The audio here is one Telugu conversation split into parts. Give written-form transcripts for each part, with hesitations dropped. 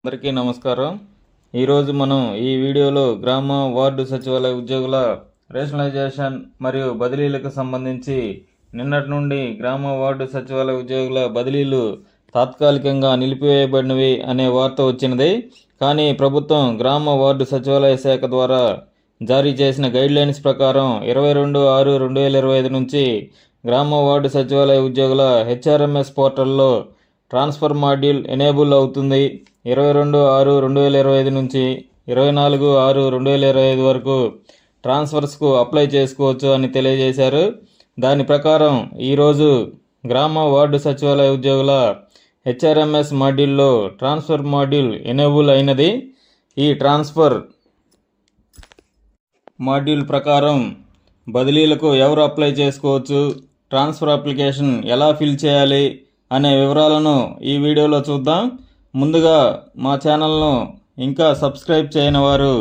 అందరికీ నమస్కారం. ఈరోజు మనం ఈ వీడియోలో గ్రామ వార్డు సచివాలయ ఉద్యోగుల రేషనలైజేషన్ మరియు బదిలీలకు సంబంధించి నిన్నటి నుండి గ్రామ వార్డు సచివాలయ ఉద్యోగుల బదిలీలు తాత్కాలికంగా నిలిపివేయబడినవి అనే వార్త వచ్చినది. కానీ ప్రభుత్వం గ్రామ వార్డు సచివాలయ శాఖ ద్వారా జారీ చేసిన గైడ్లైన్స్ ప్రకారం 22/6/2025 నుంచి గ్రామ వార్డు సచివాలయ ఉద్యోగుల హెచ్ఆర్ఎంఎస్ పోర్టల్లో ట్రాన్స్ఫర్ మాడ్యూల్ ఎనేబుల్ అవుతుంది. 22/6/2025 నుంచి 24/6/2025 వరకు ట్రాన్స్ఫర్స్కు అప్లై చేసుకోవచ్చు అని తెలియజేశారు. దాని ప్రకారం ఈరోజు గ్రామ వార్డు సచివాలయ ఉద్యోగుల హెచ్ఆర్ఎంఎస్ మాడ్యూల్లో ట్రాన్స్ఫర్ మాడ్యూల్ ఎనేబుల్ అయినది. ఈ ట్రాన్స్ఫర్ మాడ్యూల్ ప్రకారం బదిలీలకు ఎవరు అప్లై చేసుకోవచ్చు, ట్రాన్స్ఫర్ అప్లికేషన్ ఎలా ఫిల్ చేయాలి అనే వివరాలను ఈ వీడియోలో చూద్దాం. ముందుగా మా ఛానల్ను ఇంకా సబ్స్క్రైబ్ చేయని వారు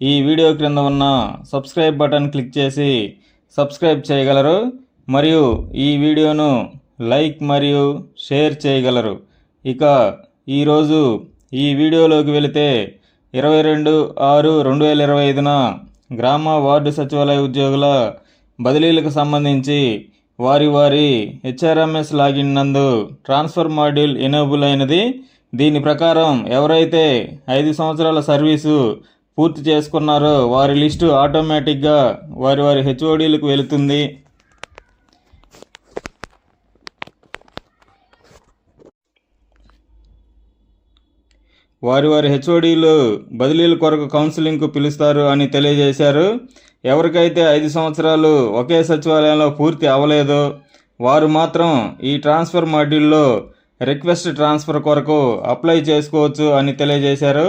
ఈ వీడియో క్రింద ఉన్న సబ్స్క్రైబ్ బటన్ క్లిక్ చేసి సబ్స్క్రైబ్ చేయగలరు మరియు ఈ వీడియోను లైక్ మరియు షేర్ చేయగలరు. ఇక ఈరోజు ఈ వీడియోలోకి వెళితే 22/6/2025న గ్రామ వార్డు సచివాలయ ఉద్యోగుల బదిలీలకు సంబంధించి వారి హెచ్ఆర్ఎంఎస్ లాగిన్ నందు ట్రాన్స్ఫర్ మాడ్యూల్ ఎనేబుల్ అయినది. దీని ప్రకారం ఎవరైతే 5 సంవత్సరాల సర్వీసు పూర్తి చేసుకున్నారో వారి లిస్టు ఆటోమేటిక్గా వారి హెచ్ఓడీలకు వెళుతుంది. వారి హెచ్ఓడీలు బదిలీల కొరకు కౌన్సిలింగ్కు పిలుస్తారు అని తెలియజేశారు. ఎవరికైతే 5 సంవత్సరాలు ఒకే సచివాలయంలో పూర్తి అవ్వలేదో వారు మాత్రం ఈ ట్రాన్స్ఫర్ మాడ్యూల్లో రిక్వెస్ట్ ట్రాన్స్ఫర్ కొరకు అప్లై చేసుకోవచ్చు అని తెలియజేశారు.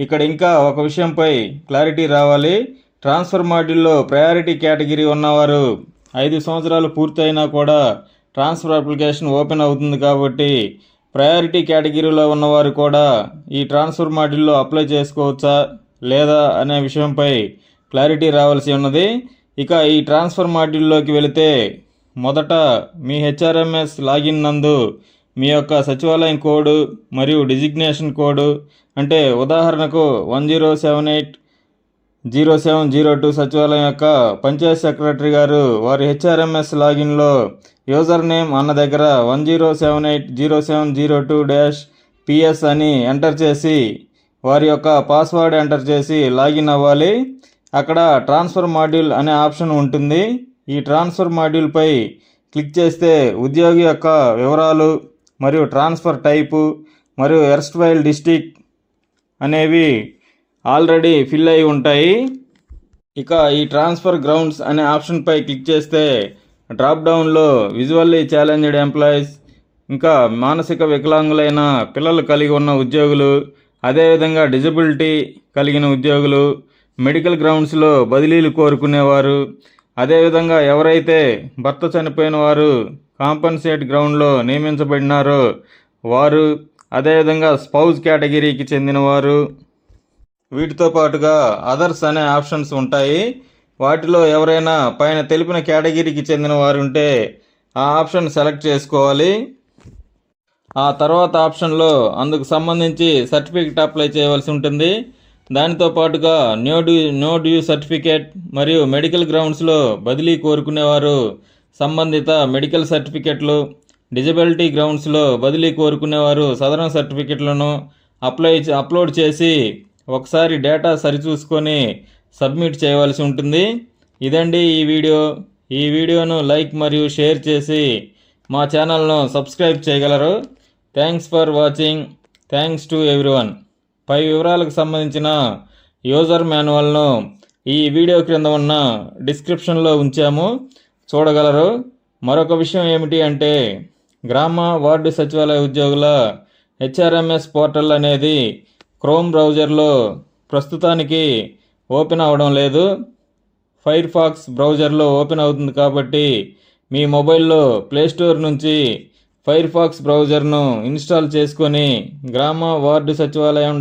ఇక్కడ ఇంకా ఒక విషయంపై క్లారిటీ రావాలి. ట్రాన్స్ఫర్ మాడ్యూల్లో ప్రయారిటీ కేటగిరీ ఉన్నవారు 5 సంవత్సరాలు పూర్తయినా కూడా ట్రాన్స్ఫర్ అప్లికేషన్ ఓపెన్ అవుతుంది కాబట్టి ప్రయారిటీ కేటగిరీలో ఉన్నవారు కూడా ఈ ట్రాన్స్ఫర్ మాడ్యూల్లో అప్లై చేసుకోవచ్చా లేదా అనే విషయంపై క్లారిటీ రావాల్సి ఉన్నది. ఇక ఈ ట్రాన్స్ఫర్ మాడ్యూల్లోకి వెళితే మొదట మీ హెచ్ఆర్ఎంఎస్ లాగిన్ నందు మీ యొక్క సచివాలయం కోడ్ మరియు డిజిగ్నేషన్ కోడ్, అంటే ఉదాహరణకు 10780702 సచివాలయం యొక్క పంచాయత్ సెక్రటరీ గారు వారి హెచ్ఆర్ఎంఎస్ లాగిన్లో యూజర్ నేమ్ అన్న దగ్గర 10780702-PS అని ఎంటర్ చేసి వారి యొక్క పాస్వర్డ్ ఎంటర్ చేసి లాగిన్ అవ్వాలి. అక్కడ ట్రాన్స్ఫర్ మాడ్యూల్ అనే ఆప్షన్ ఉంటుంది. ఈ ట్రాన్స్ఫర్ మాడ్యూల్పై క్లిక్ చేస్తే ఉద్యోగి యొక్క వివరాలు మరియు ట్రాన్స్ఫర్ టైపు మరియు ఎర్స్ట్వైల్ డిస్ట్రిక్ట్ అనేవి ఆల్రెడీ ఫిల్ అయి ఉంటాయి. ఇక ఈ ట్రాన్స్ఫర్ గ్రౌండ్స్ అనే ఆప్షన్పై క్లిక్ చేస్తే డ్రాప్ డౌన్లో విజువల్లీ ఛాలెంజ్డ్ ఎంప్లాయీస్, ఇంకా మానసిక వికలాంగులైన పిల్లలు కలిగి ఉన్న ఉద్యోగులు, అదేవిధంగా డిజబిలిటీ కలిగిన ఉద్యోగులు, మెడికల్ గ్రౌండ్స్లో బదిలీలు కోరుకునేవారు, అదేవిధంగా ఎవరైతే భర్త చనిపోయిన వారు కాంపన్సేట్ గ్రౌండ్లో నియమించబడినారో వారు, అదేవిధంగా స్పౌజ్ కేటగిరీకి చెందినవారు, వీటితో పాటుగా అదర్స్ అనే ఆప్షన్స్ ఉంటాయి. వాటిలో ఎవరైనా పైన తెలిపిన కేటగిరీకి చెందిన వారు ఉంటే ఆ ఆప్షన్ సెలెక్ట్ చేసుకోవాలి. ఆ తర్వాత ఆప్షన్లో అందుకు సంబంధించి సర్టిఫికెట్ అప్లై చేయవలసి ఉంటుంది. దానితో పాటుగా నో డ్యూ సర్టిఫికేట్ మరియు మెడికల్ గ్రౌండ్స్లో బదిలీ కోరుకునేవారు సంబంధిత మెడికల్ సర్టిఫికెట్లు, డిజబిలిటీ గ్రౌండ్స్లో బదిలీ కోరుకునేవారు సదరన్ సర్టిఫికెట్లను అప్లోడ్ చేసి ఒకసారి డేటా సరిచూసుకొని సబ్మిట్ చేయవలసి ఉంటుంది. ఇదండి ఈ వీడియోను లైక్ మరియు షేర్ చేసి మా ఛానల్ను సబ్స్క్రైబ్ చేయగలరు. Thanks for watching. Thanks to everyone. పై వివరాలకు సంబంధించిన యూజర్ మాన్యువల్ను ఈ వీడియో క్రింద ఉన్న డిస్క్రిప్షన్లో ఉంచాము, చూడగలరు. మరొక విషయం ఏమిటి అంటే గ్రామ వార్డు సచివాలయ ఉద్యోగుల హెచ్ఆర్ఎంఎస్ పోర్టల్ అనేది క్రోమ్ బ్రౌజర్లో ప్రస్తుతానికి ఓపెన్ అవ్వడం లేదు. ఫైర్ ఫాక్స్ బ్రౌజర్లో ఓపెన్ అవుతుంది కాబట్టి మీ మొబైల్లో ప్లేస్టోర్ నుంచి ఫైర్ ఫాక్స్ బ్రౌజర్ను ఇన్స్టాల్ చేసుకొని గ్రామ వార్డు సచివాలయం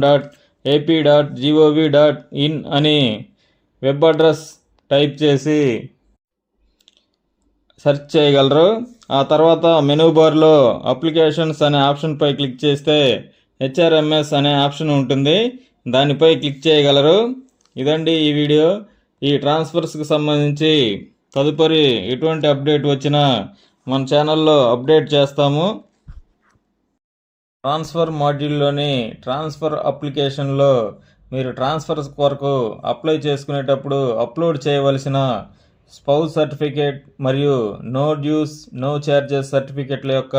.ap.gov.in అని వెబ్ అడ్రస్ టైప్ చేసి సెర్చ్ చేయగలరు. ఆ తర్వాత మెనూ బార్లో అప్లికేషన్స్ అనే ఆప్షన్పై క్లిక్ చేస్తే HRMS అనే ఆప్షన్ ఉంటుంది, దానిపై క్లిక్ చేయగలరు. ఇదండి ఈ వీడియో. ఈ ట్రాన్స్ఫర్స్కి సంబంధించి తదుపరి ఎటువంటి అప్డేట్ వచ్చినా మన ఛానల్లో అప్డేట్ చేస్తాము. ట్రాన్స్ఫర్ మాడ్యూల్లోని ట్రాన్స్ఫర్ అప్లికేషన్లో మీరు ట్రాన్స్ఫర్స్ కొరకు అప్లై చేసుకునేటప్పుడు అప్లోడ్ చేయవలసిన స్పౌస్ సర్టిఫికేట్ మరియు నో డ్యూస్ నో ఛార్జెస్ సర్టిఫికేట్ల యొక్క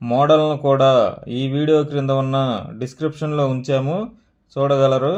మోడల్ను కూడా ఈ వీడియో క్రింద ఉన్న డిస్క్రిప్షన్లో ఉంచాము, చూడగలరు.